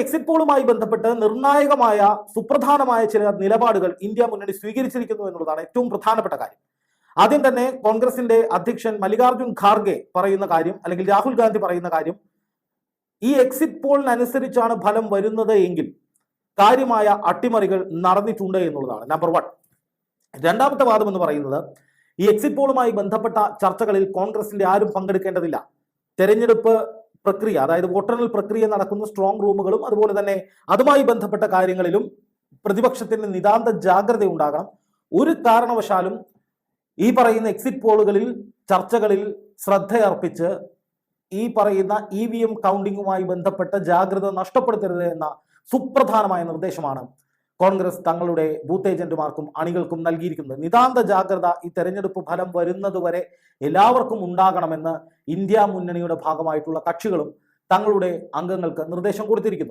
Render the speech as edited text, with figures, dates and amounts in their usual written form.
Exit പോളുമായി ബന്ധപ്പെട്ട് നിർണായകമായ സുപ്രധാനമായ ചില നിലപാടുകൾ ഇന്ത്യ മുന്നണി സ്വീകരിച്ചിരിക്കുന്നു എന്നുള്ളതാണ് ഏറ്റവും പ്രധാനപ്പെട്ട കാര്യം. ആദ്യം തന്നെ കോൺഗ്രസിന്റെ അധ്യക്ഷൻ മല്ലികാർജുൻ ഖാർഗെ പറയുന്ന കാര്യം, അല്ലെങ്കിൽ രാഹുൽ ഗാന്ധി പറയുന്ന കാര്യം, ഈ എക്സിറ്റ് പോളിനനുസരിച്ചാണ് ഫലം വരുന്നത് എങ്കിൽ കാര്യമായ അട്ടിമറികൾ നടന്നിട്ടുണ്ട് എന്നുള്ളതാണ് നമ്പർ 1. രണ്ടാമത്തെ വാദം എന്ന് പറയുന്നത്, ഈ എക്സിറ്റ് പോളുമായി ബന്ധപ്പെട്ട ചർച്ചകളിൽ കോൺഗ്രസിന്റെ ആരും പങ്കെടുക്കേണ്ടതില്ല. തെരഞ്ഞെടുപ്പ് പ്രക്രിയ, അതായത് വോട്ടെണ്ണൽ പ്രക്രിയ നടക്കുന്ന സ്ട്രോങ് റൂമുകളും അതുപോലെ തന്നെ അതുമായി ബന്ധപ്പെട്ട കാര്യങ്ങളിലും പ്രതിപക്ഷത്തിന് നിതാന്ത ജാഗ്രത ഉണ്ടാകണം. ഒരു കാരണവശാലും ഈ പറയുന്ന എക്സിറ്റ് പോളുകളിൽ ചർച്ചകളിൽ ശ്രദ്ധയർപ്പിച്ച് ഈ പറയുന്ന EVM കൗണ്ടിങ്ങുമായി ബന്ധപ്പെട്ട ജാഗ്രത നഷ്ടപ്പെടുത്തരുത് എന്ന സുപ്രധാനമായ നിർദ്ദേശമാണ് കോൺഗ്രസ് തങ്ങളുടെ ബൂത്ത് ഏജന്റുമാർക്കും അണികൾക്കും നൽകിയിരിക്കുന്നത്. നിതാന്ത ജാഗ്രത ഈ തെരഞ്ഞെടുപ്പ് ഫലം വരുന്നതുവരെ എല്ലാവർക്കും ഉണ്ടാകണമെന്ന് ഇന്ത്യ മുന്നണിയുടെ ഭാഗമായിട്ടുള്ള കക്ഷികളും തങ്ങളുടെ അംഗങ്ങൾക്ക് നിർദ്ദേശം കൊടുത്തിരിക്കുന്നു.